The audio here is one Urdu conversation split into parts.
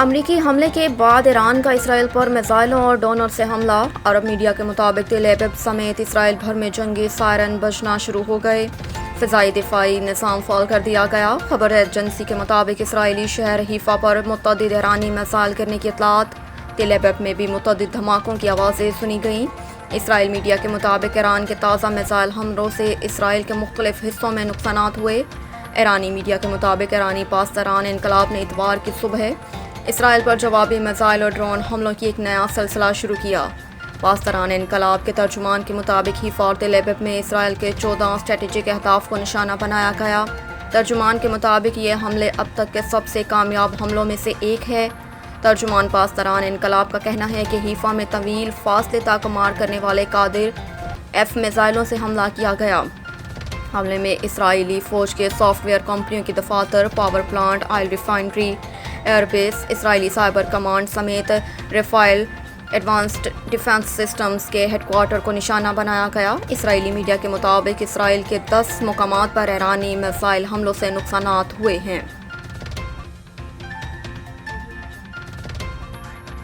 امریکی حملے کے بعد ایران کا اسرائیل پر میزائلوں اور ڈرونوں سے حملہ۔ عرب میڈیا کے مطابق تل ابیب سمیت اسرائیل بھر میں جنگی سائرن بجنا شروع ہو گئے۔ فضائی دفاعی نظام فعال کر دیا گیا۔ خبر ایجنسی کے مطابق اسرائیلی شہر حیفا پر متعدد ایرانی میزائل گرنے کی اطلاعات۔ تل ابیب میں بھی متعدد دھماکوں کی آوازیں سنی گئیں۔ اسرائیل میڈیا کے مطابق ایران کے تازہ میزائل حملوں سے اسرائیل کے مختلف حصوں میں نقصانات ہوئے۔ ایرانی میڈیا کے مطابق ایرانی پاسداران انقلاب نے اتوار کی صبح اسرائیل پر جوابی میزائل اور ڈرون حملوں کی ایک نیا سلسلہ شروع کیا۔ پاسداران انقلاب کے ترجمان کے مطابق حیفا اور تل ابیب میں اسرائیل کے 14 اسٹریٹجک اہداف کو نشانہ بنایا گیا۔ ترجمان کے مطابق یہ حملے اب تک کے سب سے کامیاب حملوں میں سے ایک ہے۔ ترجمان پاسداران انقلاب کا کہنا ہے کہ حیفا میں طویل فاصلے تک مار کرنے والے قادر ایف میزائلوں سے حملہ کیا گیا۔ حملے میں اسرائیلی فوج کے سافٹ ویئر کمپنیوں کی دفاتر، power plant, oil refinery, air base, اسرائیلی سائبر کمانڈ سمیت رافیل ایڈوانسڈ ڈیفنس سسٹمز کے ہیڈ کوارٹر کو نشانہ بنایا گیا۔ اسرائیلی میڈیا کے مطابق اسرائیل کے 10 مقامات پر ایرانی میزائل حملوں سے نقصانات ہوئے ہیں۔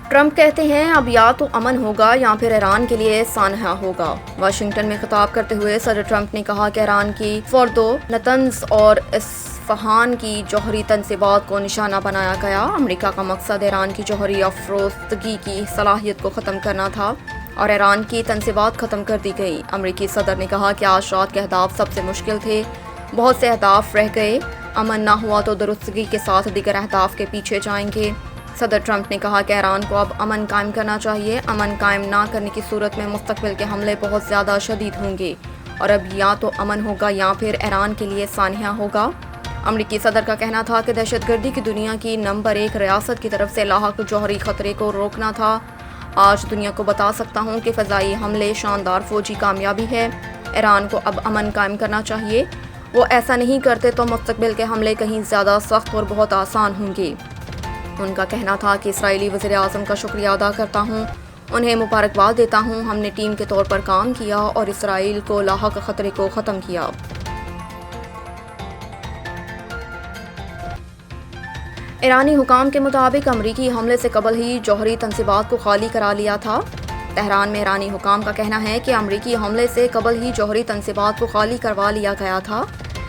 ٹرمپ کہتے ہیں اب یا تو امن ہوگا یا پھر ایران کے لیے سانحہ ہوگا۔ واشنگٹن میں خطاب کرتے ہوئے صدر ٹرمپ نے کہا کہ ایران کی فوردو، نتنز اور اصفہان کی جوہری تنصیبات کو نشانہ بنایا گیا۔ امریکہ کا مقصد ایران کی جوہری افروزتگی کی صلاحیت کو ختم کرنا تھا اور ایران کی تنصیبات ختم کر دی گئی۔ امریکی صدر نے کہا کہ آج رات کے اہداف سب سے مشکل تھے، بہت سے اہداف رہ گئے، امن نہ ہوا تو درستگی کے ساتھ دیگر اہداف کے پیچھے جائیں گے۔ صدر ٹرمپ نے کہا کہ ایران کو اب امن قائم کرنا چاہیے۔ امن قائم نہ کرنے کی صورت میں مستقبل کے حملے بہت زیادہ شدید ہوں گے اور اب یا تو امن ہوگا یا پھر ایران کے لیے سانحہ ہوگا۔ امریکی صدر کا کہنا تھا کہ دہشت گردی کی دنیا کی نمبر 1 ریاست کی طرف سے لاحق جوہری خطرے کو روکنا تھا۔ آج دنیا کو بتا سکتا ہوں کہ فضائی حملے شاندار فوجی کامیابی ہے۔ ایران کو اب امن قائم کرنا چاہیے۔ وہ ایسا نہیں کرتے تو مستقبل کے حملے کہیں زیادہ سخت اور بہت آسان ہوں گے۔ ان کا کہنا تھا کہ اسرائیلی وزیر اعظم کا شکریہ ادا کرتا ہوں، انہیں مبارکباد دیتا ہوں۔ ہم نے ٹیم کے طور پر کام کیا اور اسرائیل کو لاحق خطرے کو ختم کیا۔ ایرانی حکام کے مطابق امریکی حملے سے قبل ہی جوہری تنصیبات کو خالی کرا لیا تھا۔ تہران میں ایرانی حکام کا کہنا ہے کہ امریکی حملے سے قبل ہی جوہری تنصیبات کو خالی کروا لیا گیا تھا۔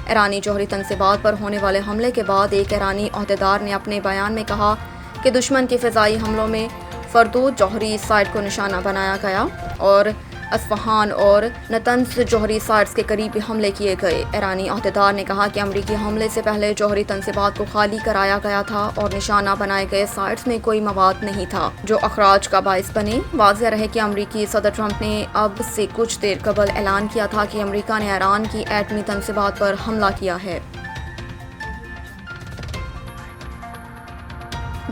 ایرانی جوہری تنصیبات پر ہونے والے حملے کے بعد ایک ایرانی عہدیدار نے اپنے بیان میں کہا کہ دشمن کے فضائی حملوں میں فردو جوہری سائٹ کو نشانہ بنایا گیا اور اصفہان اور نتنز جوہری سائٹس کے قریب حملے کیے گئے۔ ایرانی عہدیدار نے کہا کہ امریکی حملے سے پہلے جوہری تنصیبات کو خالی کرایا گیا تھا اور نشانہ بنائے گئے سائٹس میں کوئی مواد نہیں تھا جو اخراج کا باعث بنے۔ واضح رہے کہ امریکی صدر ٹرمپ نے اب سے کچھ دیر قبل اعلان کیا تھا کہ امریکہ نے ایران کی ایٹمی تنصیبات پر حملہ کیا ہے۔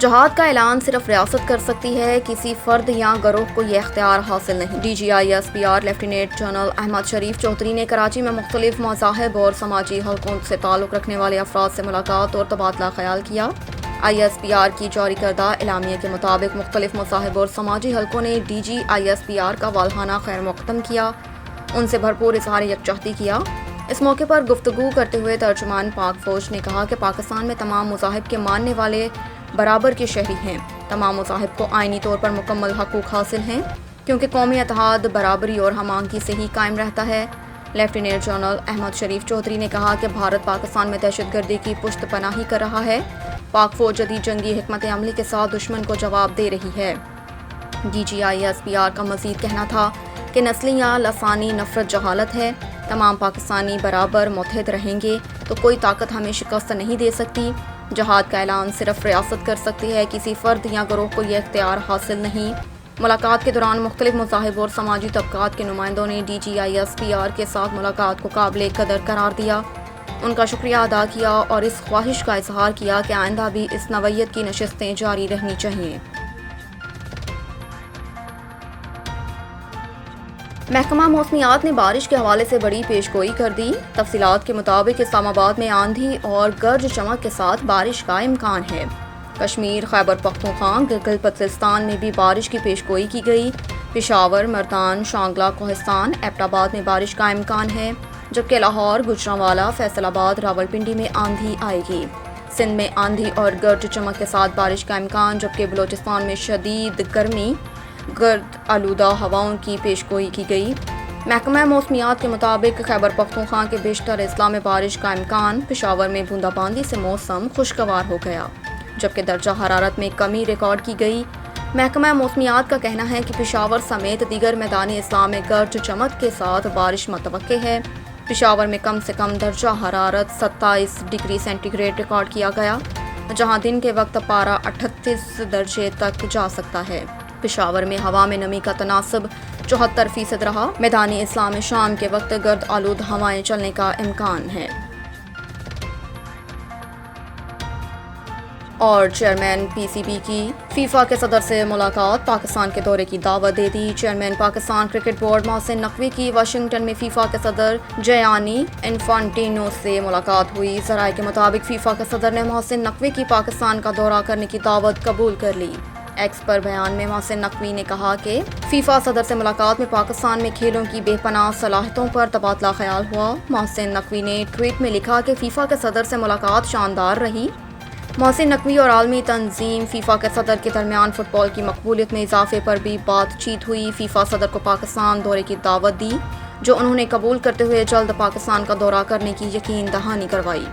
جہاد کا اعلان صرف ریاست کر سکتی ہے، کسی فرد یا گروہ کو یہ اختیار حاصل نہیں۔ D G I S P R lieutenant general Ahmed Sharif Chaudhry نے کراچی میں مختلف مذاہب اور سماجی حلقوں سے تعلق رکھنے والے افراد سے ملاقات اور تبادلہ خیال کیا۔ آئی ایس پی آر کی جاری کردہ اعلامیے کے مطابق مختلف مذاہب اور سماجی حلقوں نے D G I S P R کا والہانہ خیر مقدم کیا، ان سے بھرپور اظہار یکجہتی کیا۔ اس موقع پر گفتگو کرتے ہوئے ترجمان پاک فوج نے کہا کہ پاکستان میں تمام مذاہب کے ماننے والے برابر کے شہری ہیں۔ تمام مذاہب کو آئینی طور پر مکمل حقوق حاصل ہیں کیونکہ قومی اتحاد برابری اور ہم آہنگی سے ہی قائم رہتا ہے۔ لیفٹیننٹ جنرل احمد شریف چودھری نے کہا کہ بھارت پاکستان میں دہشت گردی کی پشت پناہی کر رہا ہے۔ پاک فوج جدید جنگی حکمت عملی کے ساتھ دشمن کو جواب دے رہی ہے۔ D G I S P R کا مزید کہنا تھا کہ نسلی یا لسانی نفرت جہالت ہے۔ تمام پاکستانی برابر متحد رہیں گے تو کوئی طاقت ہمیں شکست نہیں دے سکتی۔ جہاد کا اعلان صرف ریاست کر سکتی ہے، کسی فرد یا گروہ کو یہ اختیار حاصل نہیں۔ ملاقات کے دوران مختلف مذاہب اور سماجی طبقات کے نمائندوں نے D G I S P R کے ساتھ ملاقات کو قابل قدر قرار دیا، ان کا شکریہ ادا کیا اور اس خواہش کا اظہار کیا کہ آئندہ بھی اس نوعیت کی نشستیں جاری رہنی چاہیے۔ محکمہ موسمیات نے بارش کے حوالے سے بڑی پیشگوئی کر دی۔ تفصیلات کے مطابق اسلام آباد میں آندھی اور گرج چمک کے ساتھ بارش کا امکان ہے۔ کشمیر، خیبر پختونخوا، گلگت بلتستان میں بھی بارش کی پیشگوئی کی گئی۔ پشاور، مردان، شانگلہ، کوہستان، ایبٹ آباد میں بارش کا امکان ہے، جبکہ لاہور، گوجرانوالہ، فیصل آباد، راولپنڈی میں آندھی آئے گی۔ سندھ میں آندھی اور گرج چمک کے ساتھ بارش کا امکان، جبکہ بلوچستان میں شدید گرمی، گرد آلودہ ہواؤں کی پیشگوئی کی گئی۔ محکمہ موسمیات کے مطابق خیبر پختونخوا کے بیشتر اضلاع میں بارش کا امکان، پشاور میں بوندا باندی سے موسم خوشگوار ہو گیا، جبکہ درجہ حرارت میں کمی ریکارڈ کی گئی۔ محکمہ موسمیات کا کہنا ہے کہ پشاور سمیت دیگر میدانی اضلاع میں گرج چمک کے ساتھ بارش متوقع ہے۔ پشاور میں کم سے کم درجہ حرارت 27 ڈگری سینٹی گریڈ ریکارڈ کیا گیا، جہاں دن کے وقت پارہ 38 درجے تک جا سکتا ہے۔ پشاور میں ہوا میں نمی کا تناسب 74% رہا۔ میدانی اضلاع میں شام کے وقت گرد آلود ہوائیں چلنے کا امکان ہے۔ اور چیئرمین پی سی بی کی فیفا کے صدر سے ملاقات، پاکستان کے دورے کی دعوت دے دی۔ Chairman Pakistan cricket board Mohsin Naqvi کی واشنگٹن میں فیفا کے صدر جیانی انفانٹینو سے ملاقات ہوئی۔ ذرائع کے مطابق فیفا کے صدر نے محسن نقوی کی پاکستان کا دورہ کرنے کی دعوت قبول کر لی۔ ایکس پر بیان میں محسن نقوی نے کہا کہ فیفا صدر سے ملاقات میں پاکستان میں کھیلوں کی بے پناہ صلاحیتوں پر تبادلہ خیال ہوا۔ محسن نقوی نے ٹویٹ میں لکھا کہ فیفا کے صدر سے ملاقات شاندار رہی۔ محسن نقوی اور عالمی تنظیم فیفا کے صدر کے درمیان فٹ بال کی مقبولیت میں اضافے پر بھی بات چیت ہوئی۔ فیفا صدر کو پاکستان دورے کی دعوت دی، جو انہوں نے قبول کرتے ہوئے جلد پاکستان کا دورہ کرنے کی یقین دہانی کروائی۔